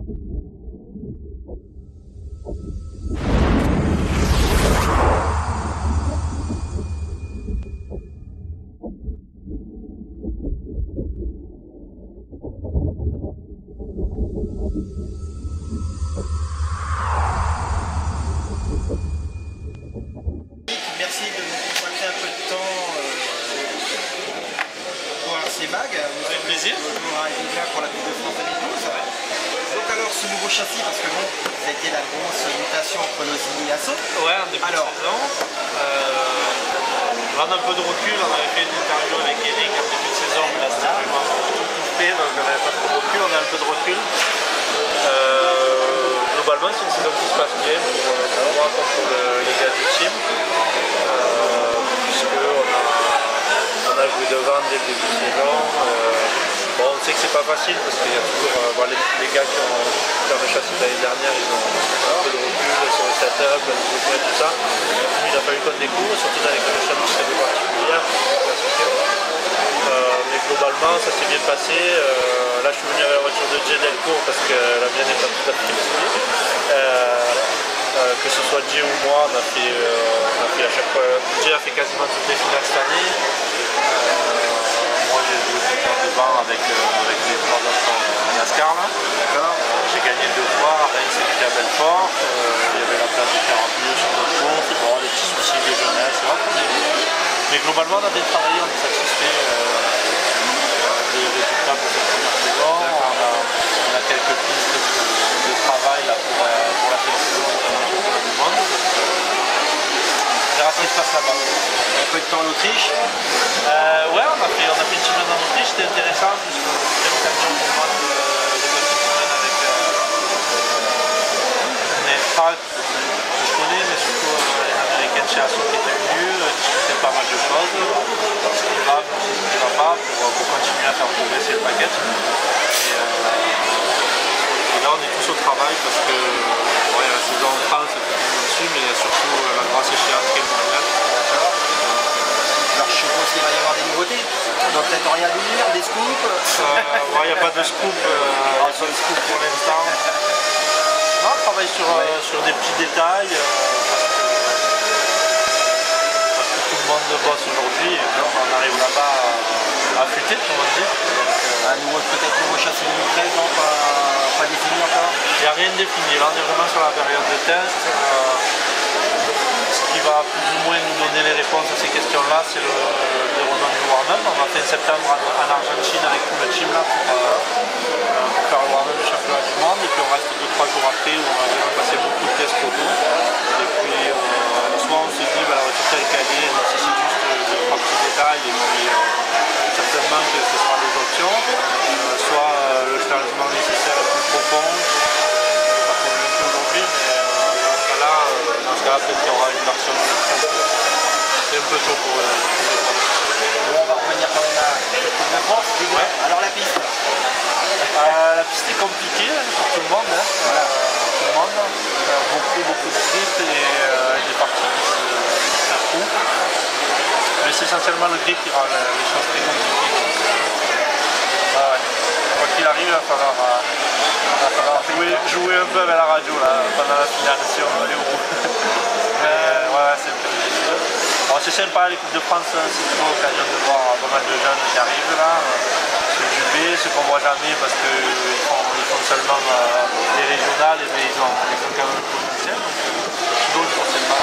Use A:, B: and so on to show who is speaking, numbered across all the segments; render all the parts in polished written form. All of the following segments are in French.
A: Merci de nous consacrer un peu de temps pour RC-Mag.
B: Avec plaisir.
A: Toujours arrivé bien pour la Coupe de France 2012. Donc alors ce nouveau châssis, parce que bon, ça a été la grosse mutation entre Losigny et Asso.
B: Ouais, en début de saison. Prendre un peu de recul, on avait fait une interview avec Eric en début de saison, mais là c'était vraiment tout fait, donc on n'avait pas trop de recul, on a un peu de recul. Globalement c'est une saison qui se passe bien pour moi contre les gars du team, puisqu'on a joué devant dès le début de saison. Bon, on sait que c'est pas facile parce qu'il y a toujours les gars qui ont fait le châssis de l'année dernière, ils ont un peu de recul sur le setup, le nouveau et tout ça. Il a fallu qu'on découvre, surtout dans les conditions de très particulières. Mais globalement, ça s'est bien passé. Là, je suis venu avec la voiture de Jay Delcourt parce que la mienne n'est pas tout à fait finie. Que ce soit Jay ou moi, on a fait à chaque fois. Jay a fait quasiment toutes les finales cette année. Moi, j'ai joué tout le temps devant avec les 3 autres NASCAR. J'ai gagné 2 fois, Reims et puis à Belfort. Il y avait la place de 42 sur notre course. Bon, des petits soucis de jeunesse. Mais globalement, on a bien travaillé, on est satisfait des résultats pour cette première saison. On a quelques pistes de travail là, pour la fin de saison du monde. On verra ce qui se passe là-bas.
A: Un peu de temps en Autriche.
B: Ouais, on a fait une petite semaine en Autriche, c'était intéressant puisque c'était l'occasion pour moi de passer une semaine avec une extract que je connais, mais surtout les américaines chez Asso qui étaient venues, discuter pas mal de choses, ce qui va, ce qui ne va pas, pour continuer à faire progresser le package. Et là on est tous au travail parce que bon, il y a la saison en France qui est dessus, mais il y a surtout la grosse échéance qui est le mondial.
A: Alors je suppose qu'il va y avoir des nouveautés. On doit peut-être rien dire, des scoops.
B: Il n'y a pas de scoop, pour l'instant. Non, on travaille sur des petits détails parce que tout le monde bosse aujourd'hui et on arrive là-bas à affûter, comme on dit.
A: Peut-être nouveau châssis 2013, non, pas défini encore.
B: Il n'y a rien de défini, là on est vraiment sur la période de test. Ce qui va plus ou moins nous donner les réponses à ces questions-là, c'est le déroulement du warm-up. On va faire en septembre en Argentine avec tout le team là, pour faire le warm-up du championnat du monde. Et puis on reste 2-3 jours après où on va vraiment passer beaucoup de tests photo. Et puis soit on se dit la voiture est calée, nécessite juste 2-3 petits détails et puis certainement que ce sera des options. Soit le changement nécessaire est plus profond. Pas convaincu aujourd'hui, mais dans ce cas-là, peut-être qu'il y aura une version de c'est un peu tôt pour
A: Bon, on va revenir quand même à cette Coupe de France. Ouais. Alors la piste
B: la piste est compliquée pour tout le monde. Beaucoup de grip et des parties qui se trouvent. Mais c'est essentiellement le grip qui rend les choses très compliquées. Quoi qu'il arrive, il va falloir jouer un peu avec la radio là, pendant la finale si on veut aller au bout. C'est un peu difficile. Alors c'est sympa, les Coupes de France, c'est toujours l'occasion de voir pas mal de jeunes qui arrivent là. Ceux du B, ceux qu'on voit jamais parce qu'ils font seulement les régionales, mais ils ont quand même le potentiel. Donc c'est sympa.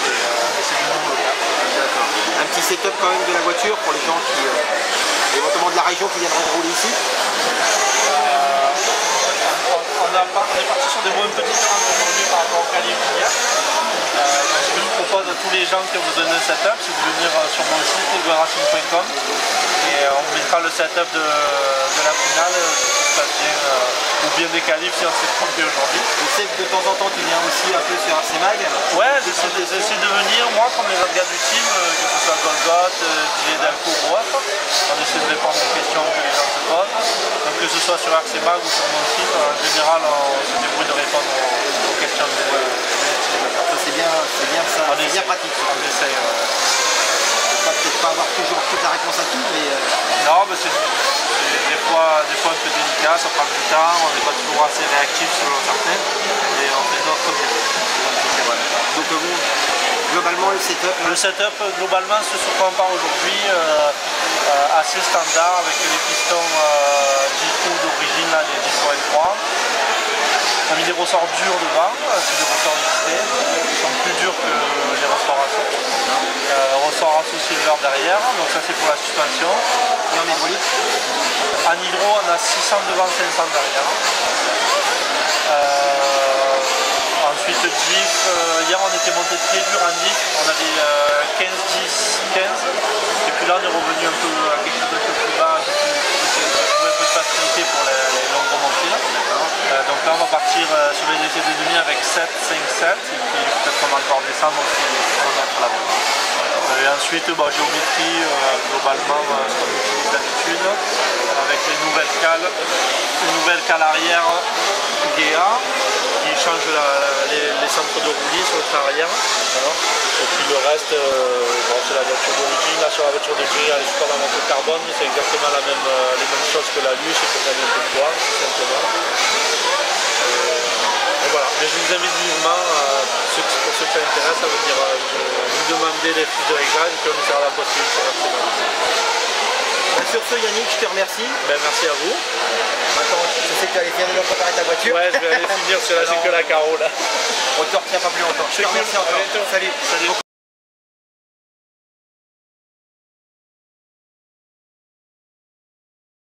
B: Et c'est du nouveau là.
A: D'accord. Un petit setup quand même de la voiture pour les gens qui, éventuellement de la région qui viendraient rouler ici.
B: On est parti sur des voies un peu différentes aujourd'hui par rapport au calibre d'hier. Ce que je propose à tous les gens qui ont besoin d'un setup, c'est de venir sur mon site egoeracing.com et on mettra le setup de la finale si tout se passe bien, ou bien des qualifs si on s'est trompé aujourd'hui.
A: Je sais que de temps en temps tu viens aussi un peu sur RC-Mag.
B: Ouais, j'essaie de venir, moi comme les autres gars du team, que ce soit Golgoth, Jay Delcourt ou autre, on essaie de répondre aux questions que les gens se posent. Donc que ce soit sur RC-Mag ou sur mon site, en général on se débrouille de répondre aux questions des utilisateurs.
A: C'est bien ça, c'est bien pratique.
B: On essaye.
A: Peut-être pas avoir toujours toute la réponse à tout, mais...
B: Non, mais c'est des fois un peu délicat. cas, ça prend du temps, on n'est pas toujours assez réactif selon certains, et on fait notre mieux.
A: Donc bon, globalement le setup...
B: Le setup globalement se surprend aujourd'hui, assez standard avec les pistons 10 trous d'origine, les 10 M3. On a mis des ressorts durs devant, c'est des ressorts XT, qui sont plus durs que les ressorts ASSO. Ressort ASSO Silver derrière, donc ça c'est pour la suspension.
A: Et en hydraulique?
B: En hydro on a 600 devant, 500 derrière. Ensuite diff, hier on était monté très dur en diff, on avait 15, 10, 15. Et puis là on est revenu un peu à quelque chose d'un peu plus bas, j'ai trouvé un peu de facilité pour les longues remontées. Donc là on va partir sur les essais de demi avec 7, 5, 7 et puis peut-être qu'on va encore descendre aussi on va mettre là-bas. Et ensuite géométrie, globalement ce qu'on utilise d'habitude avec les nouvelles cales, une nouvelle cale arrière GA qui change les centres de roulis sur le train arrière. Et puis le reste, c'est la voiture d'origine. Là sur la voiture de Jerry, elle est super dans le carbone, c'est exactement les mêmes choses que la Luce, c'est pour gagner un peu de poids, tout simplement. Et voilà, mais je vous invite vivement, pour ceux que ça intéresse, à venir nous demander les fiches de réglage et puis on essaiera la possibilité sur la semaine.
A: Sur ce Yannick, je te remercie.
B: Merci à vous.
A: Attends, je sais que tu allais finir de préparer ta voiture.
B: Ouais, je vais aller finir, c'est que la carreau là.
A: On ne te retient pas plus longtemps. Je te remercie encore.
B: Salut.